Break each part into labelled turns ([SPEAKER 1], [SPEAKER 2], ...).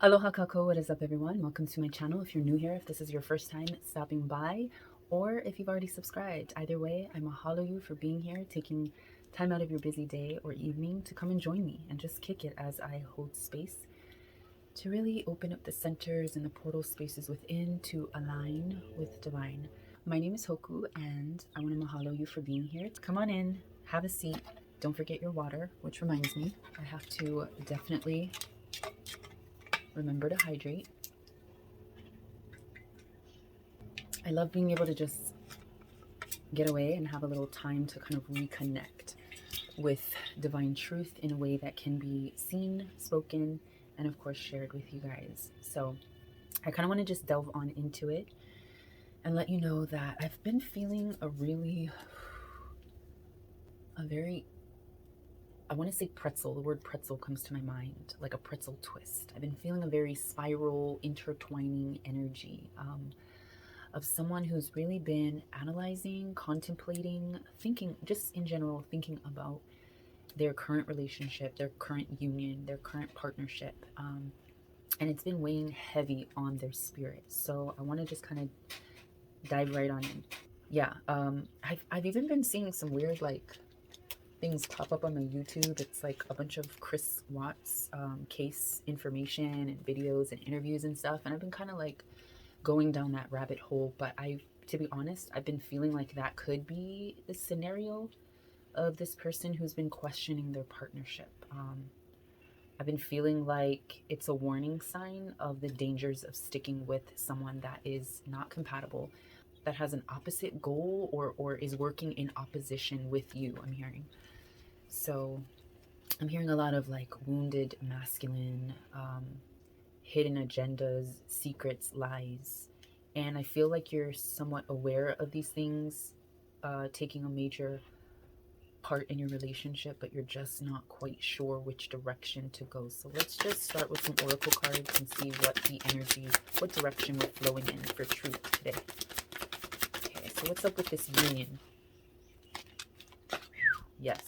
[SPEAKER 1] Aloha kako, what is up everyone? Welcome to my channel. If you're new here, if this is your first time stopping by, or if you've already subscribed, either way, I mahalo you for being here, taking time out of your busy day or evening to come and join me and just kick it as I hold space to really open up the centers and the portal spaces within to align with divine. My name is Hoku and I want to mahalo you for being here. Come on in, have a seat. Don't forget your water, which reminds me, I have to definitely remember to hydrate. I love being able to just get away and have a little time to kind of reconnect with divine truth in a way that can be seen, spoken, and of course shared with you guys. So I kind of want to just delve on into it and let you know that I've been feeling a very, I want to say pretzel. The word pretzel comes to my mind, like a pretzel twist. I've been feeling a very spiral, intertwining energy of someone who's really been analyzing, contemplating, thinking, just in general, thinking about their current relationship, their current union, their current partnership. And it's been weighing heavy on their spirit. So I want to just kind of dive right on in. Yeah, I've even been seeing some weird, like, things pop up on my YouTube. It's like a bunch of Chris Watts case information and videos and interviews and stuff. And I've been kind of like going down that rabbit hole. But to be honest, I've been feeling like that could be the scenario of this person who's been questioning their partnership. I've been feeling like it's a warning sign of the dangers of sticking with someone that is not compatible, that has an opposite goal or is working in opposition with you, I'm hearing. So I'm hearing a lot of like wounded masculine, hidden agendas, secrets, lies. And I feel like you're somewhat aware of these things taking a major part in your relationship, but you're just not quite sure which direction to go. So let's just start with some oracle cards and see what the energy, what direction we're flowing in for truth today. Okay, so what's up with this union? Yes.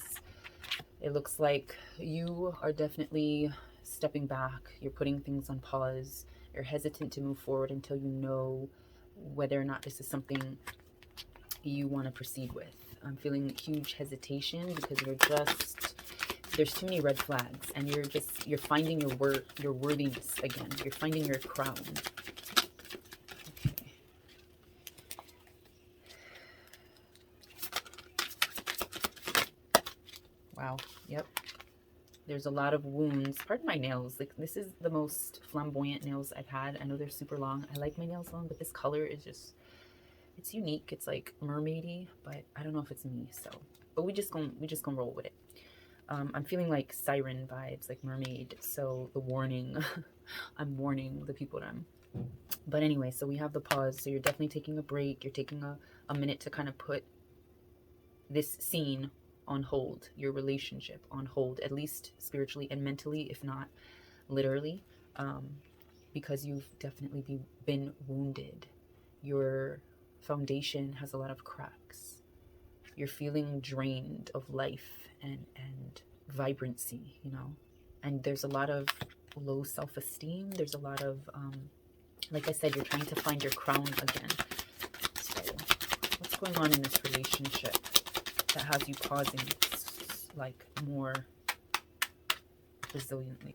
[SPEAKER 1] It looks like you are definitely stepping back. You're putting things on pause. You're hesitant to move forward until you know whether or not this is something you want to proceed with. I'm feeling huge hesitation because there's too many red flags, and you're finding your worthiness again. You're finding your crown. Okay. Wow. Yep. There's a lot of wounds. Pardon my nails. Like, this is the most flamboyant nails I've had. I know they're super long. I like my nails long, but this color is just, it's unique. It's like mermaidy, but I don't know if it's me. So, but we just gonna roll with it. I'm feeling like siren vibes, like mermaid. So the warning, I'm warning the people that I'm. But anyway, so we have the pause. So you're definitely taking a break. You're taking a minute to kind of put this scene on hold, your relationship on hold, at least spiritually and mentally, if not literally, because you've definitely been wounded. Your foundation has a lot of cracks. You're feeling drained of life and vibrancy, you know, and there's a lot of low self-esteem. There's a lot of, like I said, you're trying to find your crown again. So what's going on in this relationship that has you pausing like more resiliently?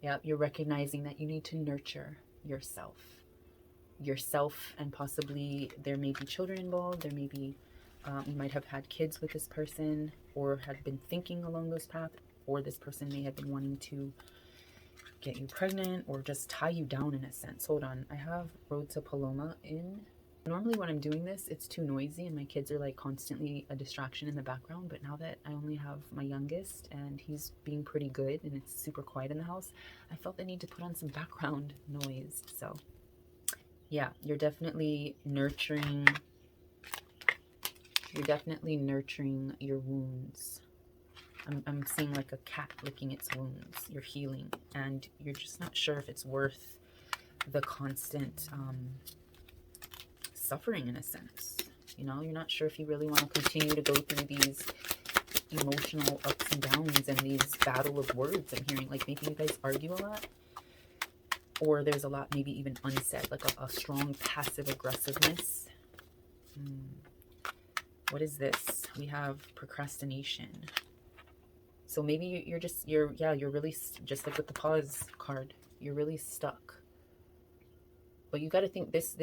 [SPEAKER 1] Yeah, you're recognizing that you need to nurture yourself, and possibly there may be children involved. There may be, you might have had kids with this person or had been thinking along those paths, or this person may have been wanting to get you pregnant or just tie you down in a sense. Hold on, I have Road to Paloma in. Normally when I'm doing this, it's too noisy and my kids are like constantly a distraction in the background. But now that I only have my youngest and he's being pretty good and it's super quiet in the house, I felt the need to put on some background noise. So yeah, you're definitely nurturing your wounds. I'm seeing like a cat licking its wounds. You're healing, and you're just not sure if it's worth the constant suffering in a sense. You know, you're not sure if you really want to continue to go through these emotional ups and downs and these battle of words. I'm hearing like maybe you guys argue a lot. or there's a lot maybe even unsaid, like a strong passive aggressiveness. What is this? We have procrastination. So maybe you're really, just like with the pause card, you're really stuck. But you got to think this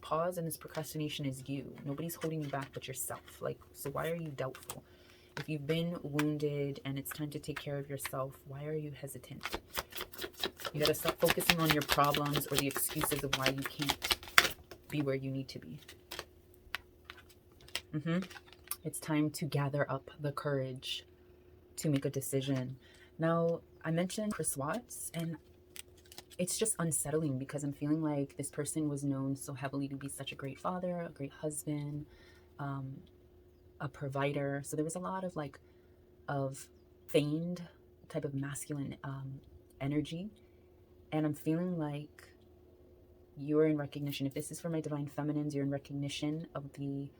[SPEAKER 1] pause and this procrastination is you. Nobody's holding you back but yourself. Like, so why are you doubtful? If you've been wounded and it's time to take care of yourself, why are you hesitant? You got to stop focusing on your problems or the excuses of why you can't be where you need to be. It's time to gather up the courage to make a decision. Now, I mentioned Chris Watts, and it's just unsettling because I'm feeling like this person was known so heavily to be such a great father, a great husband, a provider. So there was a lot of of feigned type of masculine energy. And I'm feeling like you're in recognition. If this is for my divine feminines, you're in recognition of the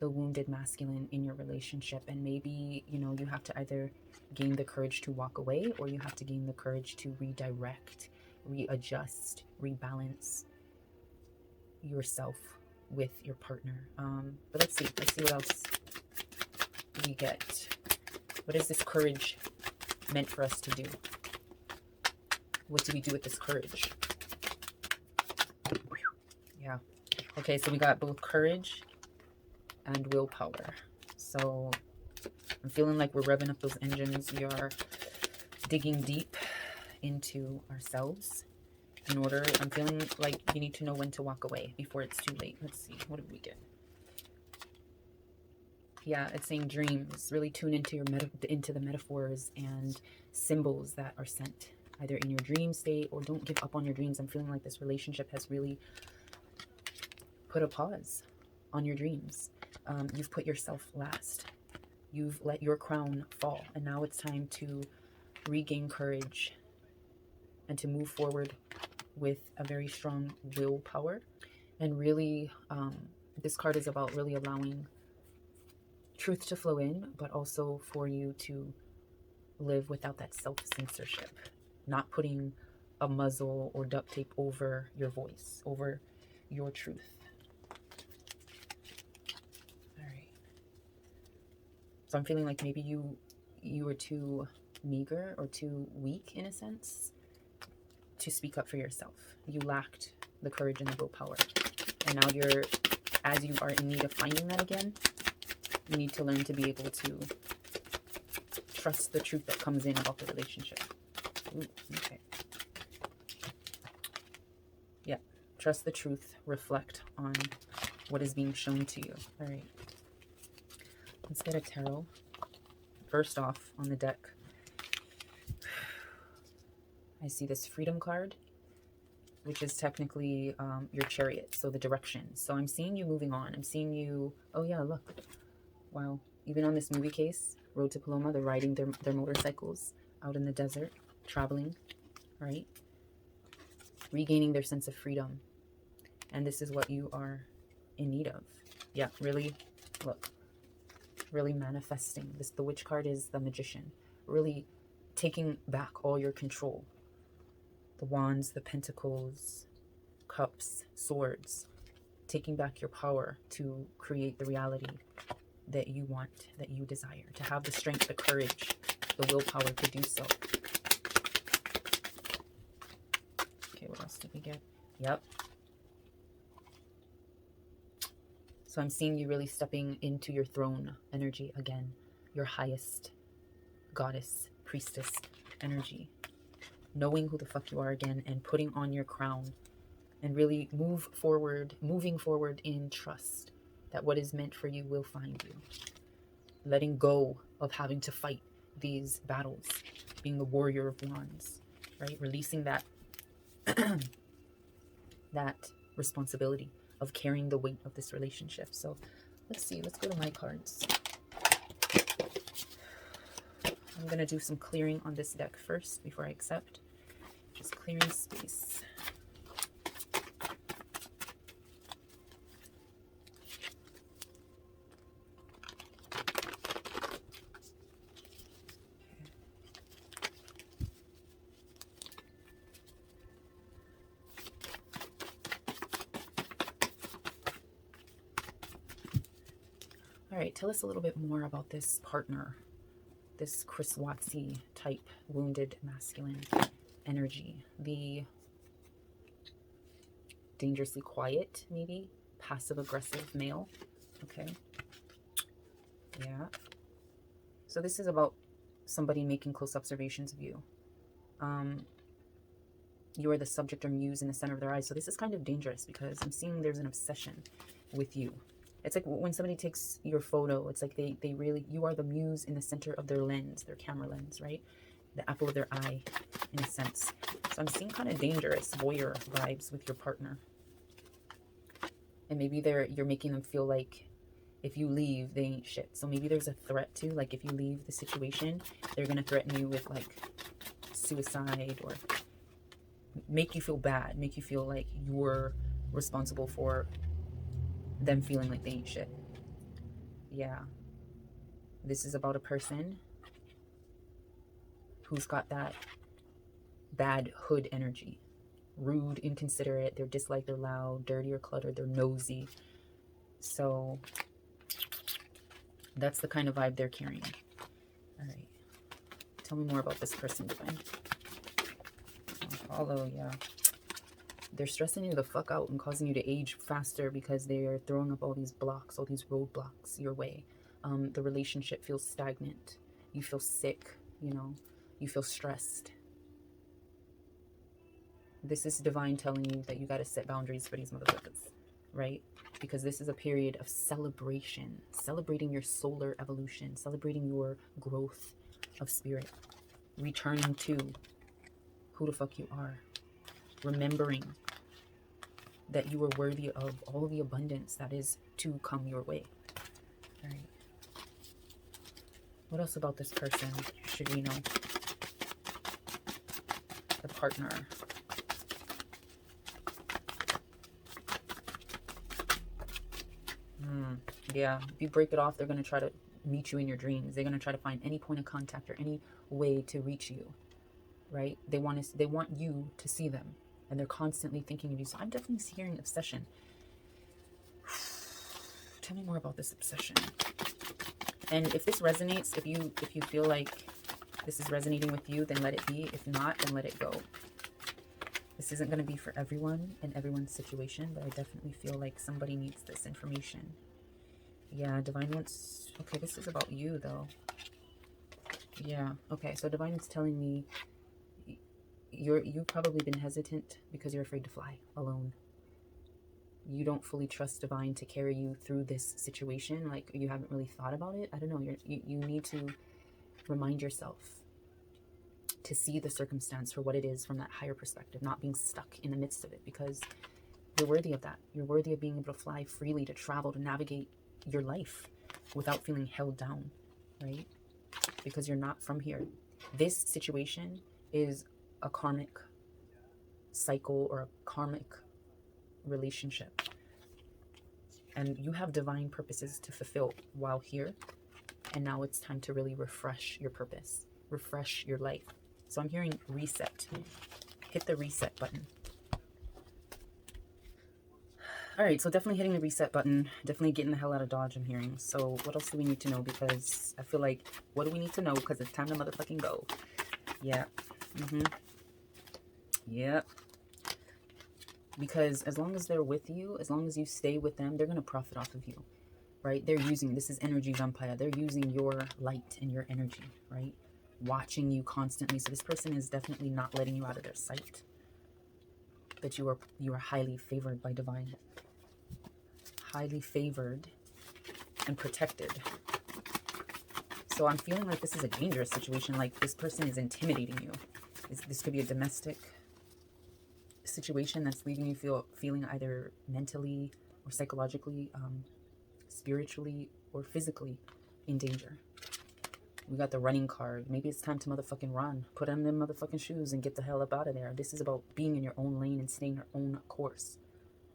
[SPEAKER 1] wounded masculine in your relationship. And maybe, you have to either gain the courage to walk away, or you have to gain the courage to redirect, readjust, rebalance yourself with your partner. But let's see what else we get. What is this courage meant for us to do? What do we do with this courage? Yeah. Okay, so we got both courage and willpower. So I'm feeling like we're revving up those engines. We are digging deep into ourselves I'm feeling like you need to know when to walk away before it's too late. Let's see, what did we get? Yeah, it's saying dreams. Really tune into into the metaphors and symbols that are sent either in your dream state, or don't give up on your dreams. I'm feeling like this relationship has really put a pause on your dreams. You've put yourself last. You've let your crown fall, and now it's time to regain courage and to move forward with a very strong willpower. And really, this card is about really allowing truth to flow in, but also for you to live without that self-censorship, not putting a muzzle or duct tape over your voice, over your truth. All right. So I'm feeling like maybe you were too meager or too weak in a sense to speak up for yourself. You lacked the courage and the willpower. And now as you are in need of finding that again, you need to learn to be able to trust the truth that comes in about the relationship. Ooh, okay. Yeah. Trust the truth. Reflect on what is being shown to you. All right. Let's get a tarot. First off, on the deck, I see this freedom card, which is technically your chariot, so the direction. So I'm seeing you moving on. I'm seeing you, oh yeah, look. Wow. Even on this movie case, Road to Paloma, they're riding their motorcycles out in the desert, traveling, right? Regaining their sense of freedom. And this is what you are in need of. Yeah, really, look. Really manifesting. The witch card is the magician. Really taking back all your control. The wands, the pentacles, cups, swords. Taking back your power to create the reality that you want, that you desire. To have the strength, the courage, the willpower to do so. Okay, what else did we get? Yep. So I'm seeing you really stepping into your throne energy again. Your highest goddess, priestess energy. Knowing who the fuck you are again and putting on your crown. And really moving forward in trust that what is meant for you will find you. Letting go of having to fight these battles. Being the warrior of wands, right? Releasing that, that responsibility of carrying the weight of this relationship. So let's see, let's go to my cards. I'm going to do some clearing on this deck first before I accept. Just clearing space. right, tell us a little bit more about this partner, this Chris Wattsy type wounded masculine energy. The dangerously quiet, maybe passive aggressive male. Okay. Yeah. So this is about somebody making close observations of you. You are the subject or muse in the center of their eyes. So this is kind of dangerous because I'm seeing there's an obsession with you. It's like when somebody takes your photo, it's like they really, you are the muse in the center of their lens, their camera lens, right? The apple of their eye, in a sense. So I'm seeing kind of dangerous voyeur vibes with your partner. And maybe you're making them feel like if you leave, they ain't shit. So maybe there's a threat too. Like if you leave the situation, they're going to threaten you with like suicide or make you feel bad, make you feel like you're responsible for them feeling like they ain't shit. Yeah. This is about a person who's got that bad hood energy. Rude, inconsiderate, they're disliked, they're loud, dirty or cluttered, they're nosy. So that's the kind of vibe they're carrying. All right. Tell me more about this person, Divine. Although, yeah. They're stressing you the fuck out and causing you to age faster because they are throwing up all these blocks, all these roadblocks your way. The relationship feels stagnant. You feel sick, you know. You feel stressed. This is Divine telling you that you got to set boundaries for these motherfuckers, right? Because this is a period of celebration, celebrating your solar evolution, celebrating your growth of spirit, returning to who the fuck you are, remembering that you are worthy of all the abundance that is to come your way. All right. What else about this person should we know? The partner. Yeah, if you break it off, they're going to try to meet you in your dreams. They're going to try to find any point of contact or any way to reach you, right? They want you to see them, and they're constantly thinking of you. So I'm definitely hearing obsession. Tell me more about this obsession. And if this resonates, if you feel like this is resonating with you, then let it be. If not, then let it go. This isn't going to be for everyone in everyone's situation, but I definitely feel like somebody needs this information. Yeah, Divine wants... Okay, this is about you, though. Yeah, okay, so Divine is telling me you've probably been hesitant because you're afraid to fly alone. You don't fully trust Divine to carry you through this situation. Like, you haven't really thought about it. I don't know. You need to remind yourself to see the circumstance for what it is from that higher perspective, not being stuck in the midst of it, because you're worthy of that. You're worthy of being able to fly freely, to travel, to navigate your life without feeling held down, right? Because you're not from here. This situation is a karmic cycle or a karmic relationship, and you have divine purposes to fulfill while here, and now it's time to really refresh your purpose, refresh your life. So I'm hearing reset. Hit the reset button. All right, so definitely hitting the reset button, definitely getting the hell out of Dodge, I'm hearing. So what else do we need to know? Because I feel like, what do we need to know? Because it's time to motherfucking go. Yeah. Yep. Because as long as they're with you, as long as you stay with them, they're going to profit off of you, right? They're using, this is energy vampire. They're using your light and your energy, right? Watching you constantly. So this person is definitely not letting you out of their sight. But you are highly favored by divine. Highly favored and protected. So I'm feeling like this is a dangerous situation. Like this person is intimidating you. This could be a domestic situation that's leaving you feeling either mentally or psychologically, spiritually or physically in danger. We got the running card. Maybe it's time to motherfucking run. Put on them motherfucking shoes and get the hell up out of there. This is about being in your own lane and staying your own course.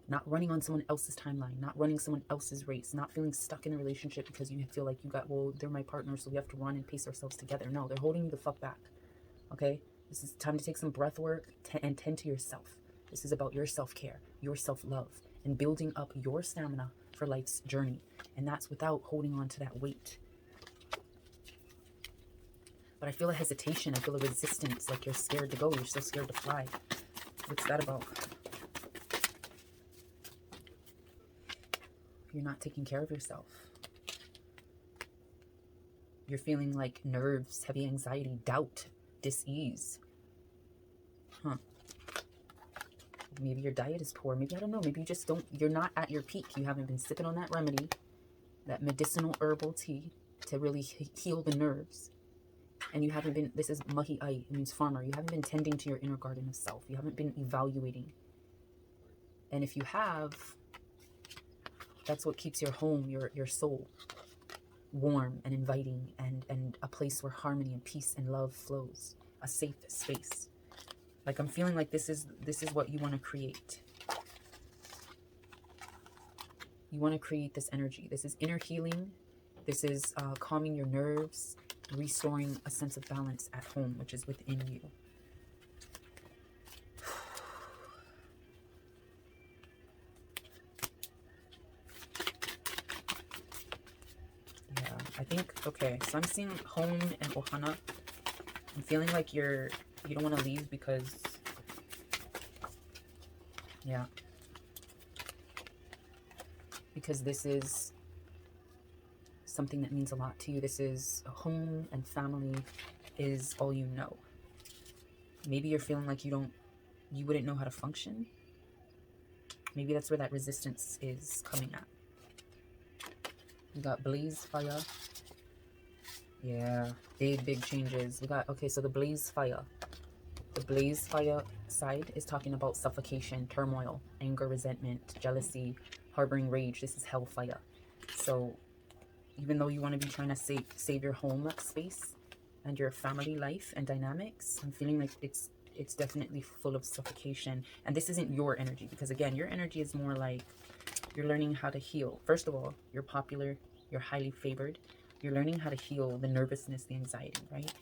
[SPEAKER 1] Not running on someone else's timeline. Not running someone else's race. Not feeling stuck in a relationship because you feel like well, they're my partner, so we have to run and pace ourselves together. No, they're holding you the fuck back. Okay? This is time to take some breath work and tend to yourself. This is about your self-care, your self-love, and building up your stamina for life's journey. And that's without holding on to that weight. But I feel a hesitation. I feel a resistance, like you're scared to go. You're so scared to fly. What's that about? You're not taking care of yourself. You're feeling like nerves, heavy anxiety, doubt, dis-ease. Huh. Maybe your diet is poor. Maybe, I don't know. Maybe you just don't, you're not at your peak. You haven't been sipping on that remedy, that medicinal herbal tea to really heal the nerves. And you haven't been, this is Mahi'ai, it means farmer. You haven't been tending to your inner garden of self. You haven't been evaluating. And if you have, that's what keeps your home, your soul, warm and inviting, and a place where harmony and peace and love flows. A safe space. Like, I'm feeling like this is what you want to create. You want to create this energy. This is inner healing. This is calming your nerves, restoring a sense of balance at home, which is within you. Yeah, I think, okay, so I'm seeing home and ohana. I'm feeling like you don't want to leave because, yeah. Because this is something that means a lot to you. This is home and family is all you know. Maybe you're feeling like you wouldn't know how to function. Maybe that's where that resistance is coming at. We got blaze fire. Yeah, big changes. We got, okay, so the blaze fire. The blaze fire side is talking about suffocation, turmoil, anger, resentment, jealousy, harboring rage. This is hellfire. So even though you want to be trying to save your home space and your family life and dynamics, I'm feeling like it's definitely full of suffocation. And this isn't your energy, because again, your energy is more like you're learning how to heal. First of all, you're popular, you're highly favored. You're learning how to heal the nervousness, the anxiety, right?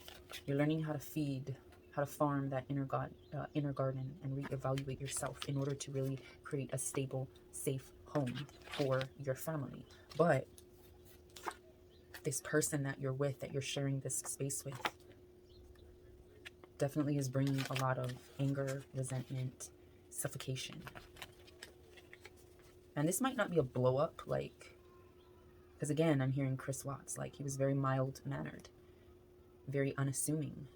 [SPEAKER 1] You're learning how to feed, how to farm that inner garden and reevaluate yourself in order to really create a stable, safe home for your family. But this person that you're with, that you're sharing this space with, definitely is bringing a lot of anger, resentment, suffocation. And this might not be a blow up, like, because again, I'm hearing Chris Watts, like he was very mild-mannered, very unassuming,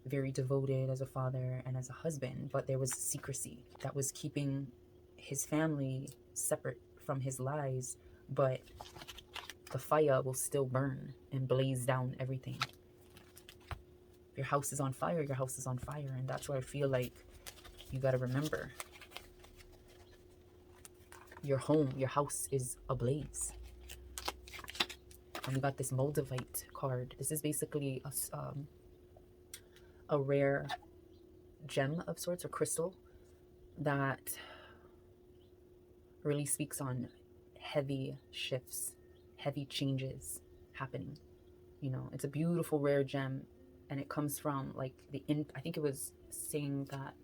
[SPEAKER 1] very devoted as a father and as a husband, but there was secrecy that was keeping his family separate from his lies, but the fire will still burn and blaze down everything. If your house is on fire, your house is on fire. And that's where I feel like you got to remember, your home, your house is ablaze. And we got this Moldavite card. This is basically a rare gem of sorts, or crystal, that really speaks on heavy shifts, heavy changes happening. You know, it's a beautiful rare gem, and it comes from like I think it was saying that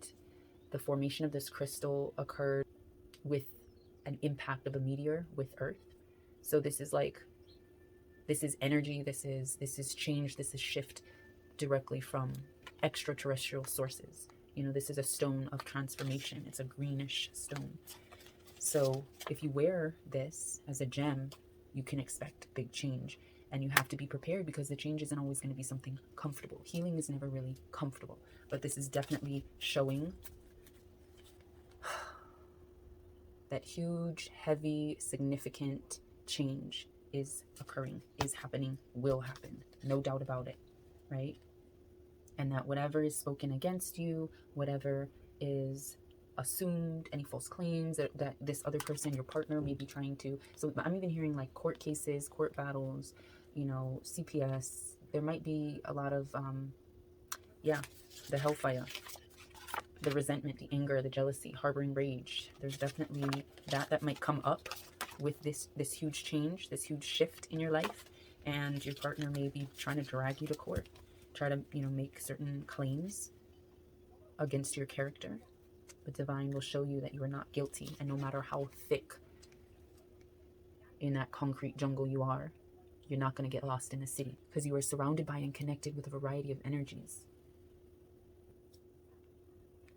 [SPEAKER 1] the formation of this crystal occurred with an impact of a meteor with Earth. So this is like, this is energy, this is change, this is shift directly from extraterrestrial sources. You know, this is a stone of transformation. It's a greenish stone. So if you wear this as a gem, you can expect big change, and you have to be prepared, because the change isn't always going to be something comfortable. Healing is never really comfortable, but this is definitely showing that huge, heavy, significant change is occurring, is happening, will happen. No doubt about it, right? And that whatever is spoken against you, whatever is assumed, any false claims that this other person, your partner, may be trying to. So I'm even hearing like court cases, court battles, you know, CPS. There might be a lot of, yeah, the hellfire, the resentment, the anger, the jealousy, harboring rage. There's definitely that might come up with this huge change, this huge shift in your life. And your partner may be trying to drag you to court, try to, you know, make certain claims against your character. But divine will show you that you are not guilty, and no matter how thick in that concrete jungle you are, you're not going to get lost in the city because you are surrounded by and connected with a variety of energies.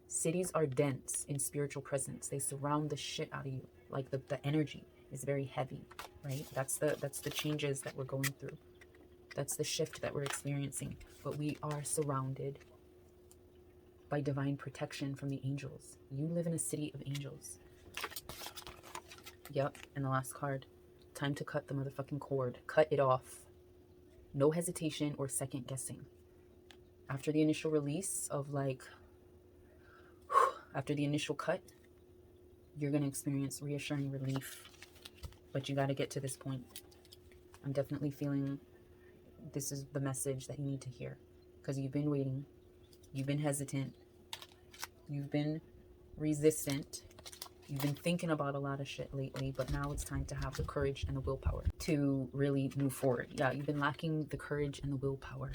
[SPEAKER 1] Cities are dense in spiritual presence. They surround the shit out of you. Like the energy is very heavy, right? That's the changes that we're going through. That's the shift that we're experiencing. But we are surrounded by divine protection from the angels. You live in a city of angels. Yep, and the last card. Time to cut the motherfucking cord. Cut it off. No hesitation or second guessing. After the initial release of after the initial cut, you're going to experience reassuring relief. But you got to get to this point. I'm definitely feeling this is the message that you need to hear. Because you've been waiting. You've been hesitant. You've been resistant. You've been thinking about a lot of shit lately, but now it's time to have the courage and the willpower to really move forward. Yeah, you've been lacking the courage and the willpower.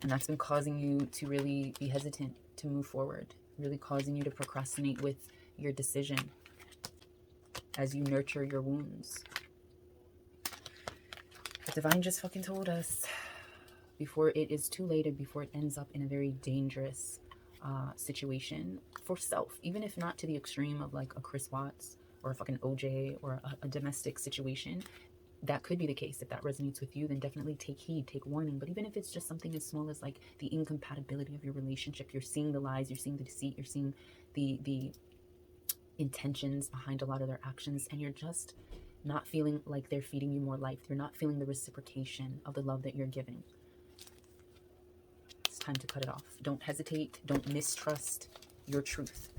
[SPEAKER 1] And that's been causing you to really be hesitant to move forward, really causing you to procrastinate with your decision as you nurture your wounds. The divine just fucking told us before it is too late and before it ends up in a very dangerous situation for self, even if not to the extreme of like a Chris Watts or a fucking OJ or a domestic situation. That could be the case. If that resonates with you, then definitely take heed, take warning. But even if it's just something as small as like the incompatibility of your relationship, you're seeing the lies, you're seeing the deceit, you're seeing the intentions behind a lot of their actions, and you're just not feeling like they're feeding you more life. You're not feeling the reciprocation of the love that you're giving. It's time to cut it off. Don't hesitate. Don't mistrust your truth.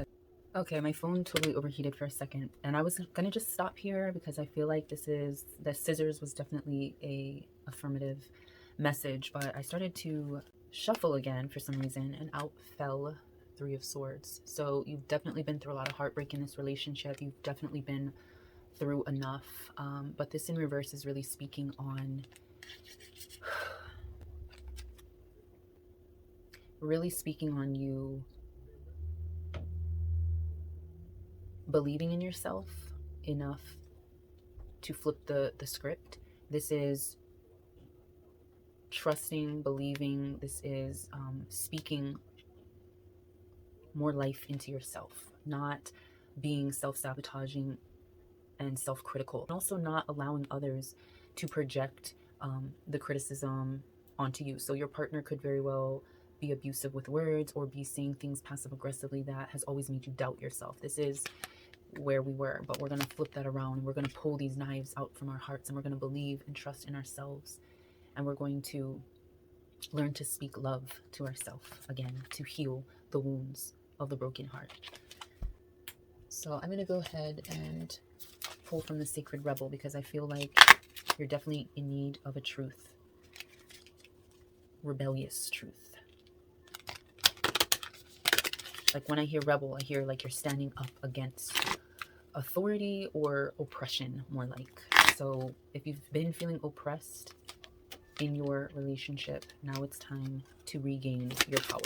[SPEAKER 1] Okay, my phone totally overheated for a second, and I was gonna just stop here because I feel like the scissors was definitely a affirmative message, but I started to shuffle again for some reason, and out fell Three of Swords. So you've definitely been through a lot of heartbreak in this relationship. You've definitely been through enough, but this in reverse is really speaking on you believing in yourself enough to flip the script. This is trusting, believing. This is speaking more life into yourself, not being self-sabotaging and self-critical, and also not allowing others to project the criticism onto you. So your partner could very well be abusive with words or be saying things passive-aggressively that has always made you doubt yourself. This is where we were, but we're going to flip that around. We're going to pull these knives out from our hearts, and we're going to believe and trust in ourselves, and we're going to learn to speak love to ourselves again, to heal the wounds of the broken heart. So I'm going to go ahead and pull from the Sacred Rebel because I feel like you're definitely in need of a truth, rebellious truth. Like when I hear rebel, I hear like you're standing up against authority or oppression, more like. So if you've been feeling oppressed in your relationship, now it's time to regain your power,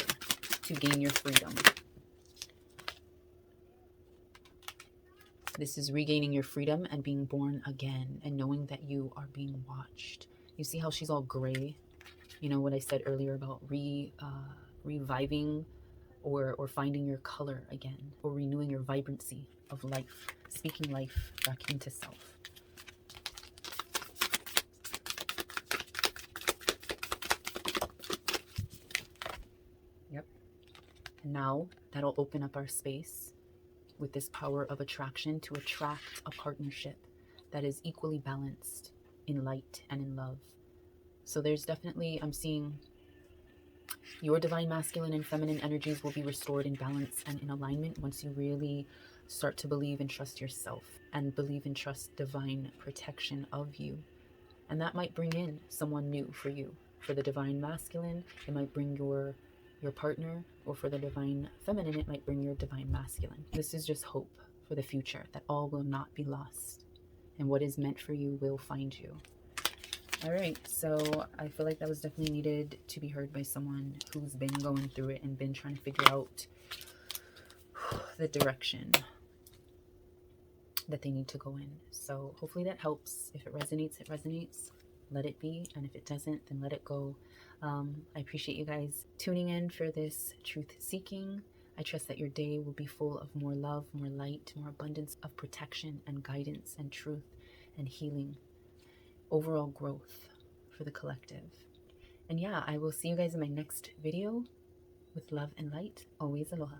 [SPEAKER 1] to gain your freedom. This is regaining your freedom and being born again and knowing that you are being watched. You see how she's all gray? You know what I said earlier about reviving or finding your color again, or renewing your vibrancy of life, speaking life back into self. Yep. And now that'll open up our space with this power of attraction to attract a partnership that is equally balanced in light and in love. So there's definitely, I'm seeing your divine masculine and feminine energies will be restored in balance and in alignment once you really start to believe and trust yourself and believe and trust divine protection of you. And that might bring in someone new for you. For the divine masculine, it might bring your partner, or for the divine feminine, it might bring your divine masculine. This is just hope for the future, that all will not be lost, and what is meant for you will find you. All right, so I feel like that was definitely needed to be heard by someone who's been going through it and been trying to figure out the direction. that they need to go in. So hopefully that helps. If it resonates, it resonates. Let it be. And if it doesn't, then let it go. I appreciate you guys tuning in for this truth seeking. I trust that your day will be full of more love, more light, more abundance of protection and guidance and truth and healing, overall growth for the collective. And yeah, I will see you guys in my next video. With love and light, always aloha.